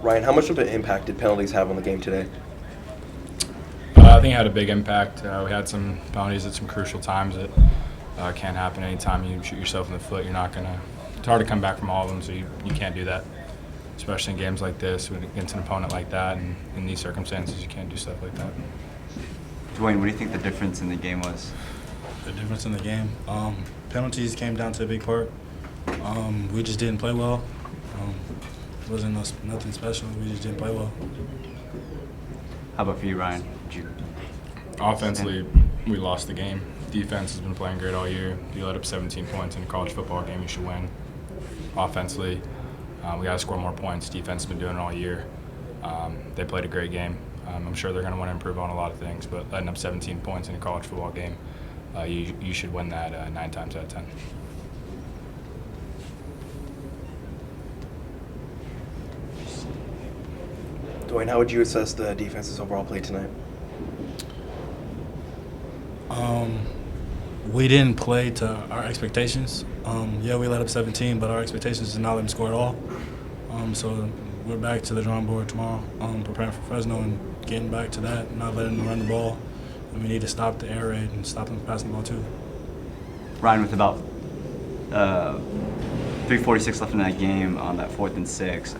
Ryan, how much of an impact did penalties have on the game today? I think it had a big impact. We had some penalties at some crucial times that can't happen anytime you shoot yourself in the foot. You're not gonna. It's hard to come back from all of them, so you can't do that. Especially in games like this, against an opponent like that, and in these circumstances, you can't do stuff like that. Dwayne, what do you think the difference in the game was? The difference in the game? Penalties came down to a big part. We just didn't play well. It wasn't nothing special. We just didn't play well. How about for you, Ryan? Offensively, we lost the game. Defense has been playing great all year. If you let up 17 points in a college football game, you should win. Offensively, we got to score more points. Defense has been doing it all year. They played a great game. I'm sure they're going to want to improve on a lot of things, but letting up 17 points in a college football game, you should win that 9 times out of 10. Dwayne, how would you assess the defense's overall play tonight? We didn't play to our expectations. Yeah, we let up 17, but our expectations is not let them score at all. So we're back to the drawing board tomorrow, preparing for Fresno and getting back to that, not letting them run the ball. And we need to stop the air raid and stop them passing the ball too. Ryan, with about 3:46 left in that game on that 4th and 6,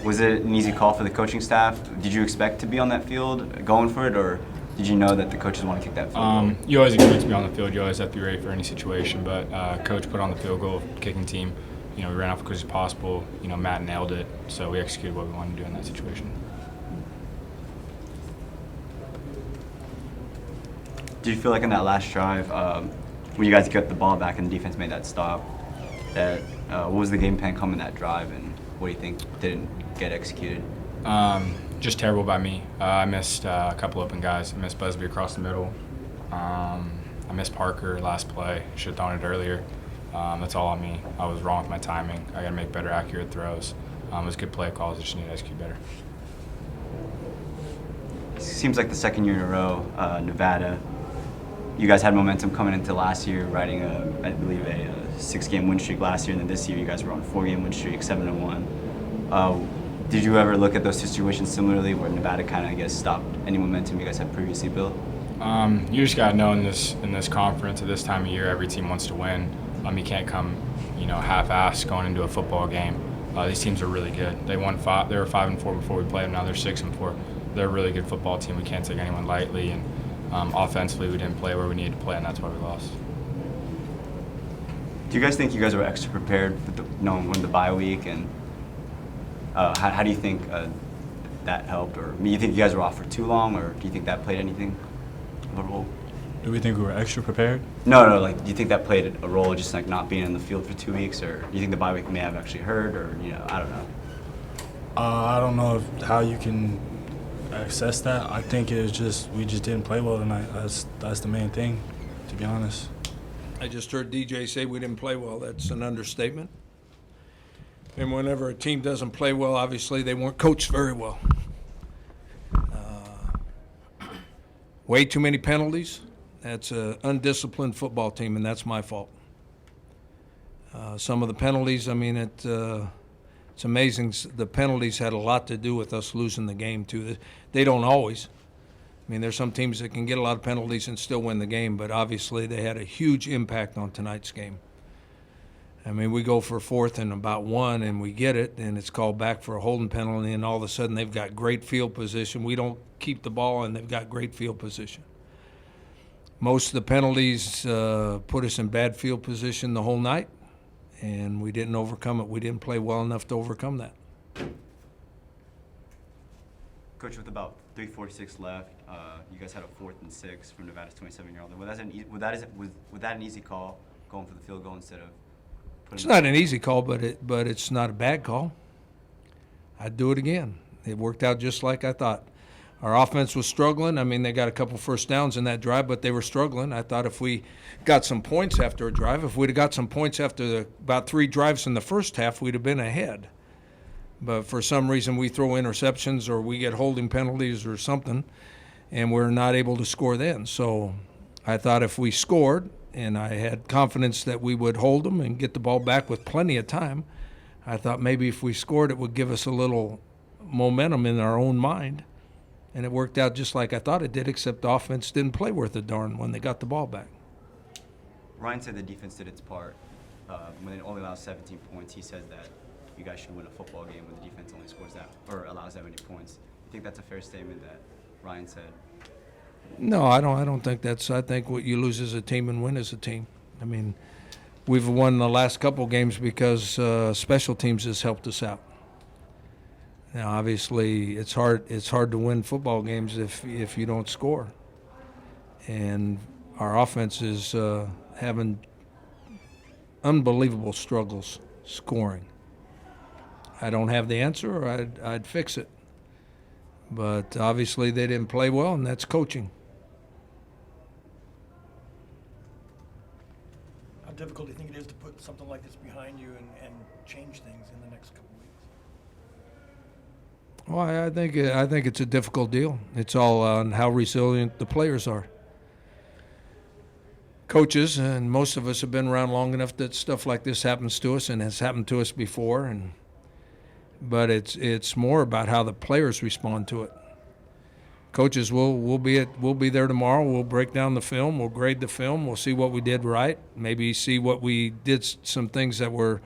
was it an easy call for the coaching staff? Did you expect to be on that field going for it, or did you know that the coaches want to kick that field goal? You always expect to be on the field. You always have to be ready for any situation. But coach put on the field goal kicking team. We ran off as quick as possible. Matt nailed it, so we executed what we wanted to do in that situation. Do you feel like in that last drive, when you guys got the ball back and the defense made that stop, that what was the game plan coming that drive, and what do you think didn't get executed? Just terrible by me. I missed a couple open guys. I missed Busby across the middle. I missed Parker last play. Should have thrown it earlier. That's all on me. I was wrong with my timing. I got to make better accurate throws. It was good play calls. I just need to execute better. It seems like the second year in a row, Nevada, you guys had momentum coming into last year, riding I believe a 6-game win streak last year, and then this year you guys were on a 4-game win streak, 7-1. Did you ever look at those situations similarly, where Nevada kind of, stopped any momentum you guys had previously built? You just got to know in this conference at this time of year, every team wants to win. You can't come, half-assed going into a football game. These teams are really good. They were 5-4 before we played them. Now they're 6-4. They're a really good football team. We can't take anyone lightly. And offensively, we didn't play where we needed to play, and that's why we lost. Do you guys think you guys were extra prepared for knowing when the bye week, and how do you think that helped? Or do you think you guys were off for too long, or do you think that played anything of a role? Do we think we were extra prepared? No, do you think that played a role, just not being in the field for 2 weeks, or do you think the bye week may have actually hurt, or I don't know? I don't know how you can assess that. I think it was just we just didn't play well tonight. That's the main thing, to be honest. I just heard DJ say we didn't play well. That's an understatement. And whenever a team doesn't play well, obviously they weren't coached very well. Way too many penalties. That's an undisciplined football team, and that's my fault. Some of the penalties, it's amazing. The penalties had a lot to do with us losing the game, too. They don't always. There's some teams that can get a lot of penalties and still win the game, but obviously they had a huge impact on tonight's game. We go for 4th and about 1, and we get it, and it's called back for a holding penalty, and all of a sudden they've got great field position. We don't keep the ball, and they've got great field position. Most of the penalties put us in bad field position the whole night, and we didn't overcome it. We didn't play well enough to overcome that. Coach, with about 3:46 left, you guys had a 4th and 6 from Nevada's 27-year-old. Was that an easy call, going for the field goal instead of putting? It's not an easy call, but it's not a bad call. I'd do it again. It worked out just like I thought. Our offense was struggling. They got a couple first downs in that drive, but they were struggling. I thought if we got some points after a drive, if we'd have got some points after about 3 drives in the first half, we'd have been ahead. But for some reason, we throw interceptions or we get holding penalties or something, and we're not able to score then. So I thought if we scored, and I had confidence that we would hold them and get the ball back with plenty of time, I thought maybe if we scored, it would give us a little momentum in our own mind. And it worked out just like I thought it did, except the offense didn't play worth a darn when they got the ball back. Ryan said the defense did its part. When it only allows 17 points, he says that you guys should win a football game when the defense only scores that or allows that many points. You think that's a fair statement that Ryan said? No, I don't think that's. I think what you lose as a team and win as a team. I mean, we've won the last couple games because special teams has helped us out. Now, obviously, it's hard to win football games if you don't score. And our offense is having unbelievable struggles scoring. I don't have the answer, or I'd fix it. But obviously, they didn't play well, and that's coaching. How difficult do you think it is to put something like this behind you and change things in the next couple of weeks? Well, I think it's a difficult deal. It's all on how resilient the players are. Coaches, and most of us have been around long enough that stuff like this happens to us and has happened to us before. But it's more about how the players respond to it. Coaches we'll be there tomorrow. We'll break down the film. We'll grade the film. We'll see what we did right. Maybe see what we did, some things that were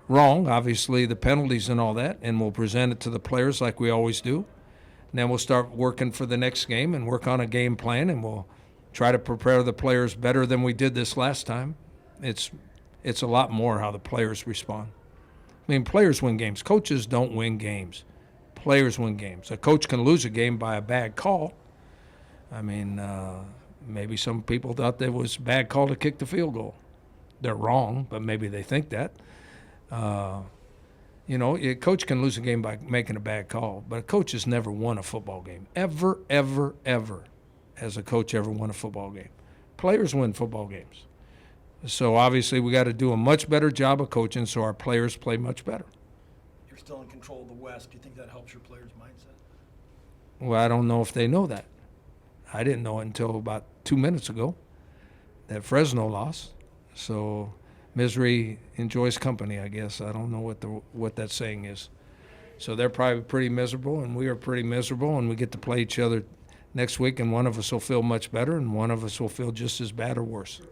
wrong, obviously the penalties and all that, and we'll present it to the players like we always do. And then we'll start working for the next game and work on a game plan, and we'll try to prepare the players better than we did this last time. It's a lot more how the players respond. I mean, players win games. Coaches don't win games. Players win games. A coach can lose a game by a bad call. I mean, maybe some people thought that was a bad call to kick the field goal. They're wrong, but maybe they think that. A coach can lose a game by making a bad call, but a coach has never won a football game. Ever, ever, ever has a coach ever won a football game. Players win football games. So obviously we got to do a much better job of coaching so our players play much better. You're still in control of the West. Do you think that helps your players' mindset? Well, I don't know if they know that. I didn't know it until about 2 minutes ago that Fresno lost. So misery enjoys company, I guess. I don't know what that saying is. So they're probably pretty miserable, and we are pretty miserable, and we get to play each other next week, and one of us will feel much better, and one of us will feel just as bad or worse.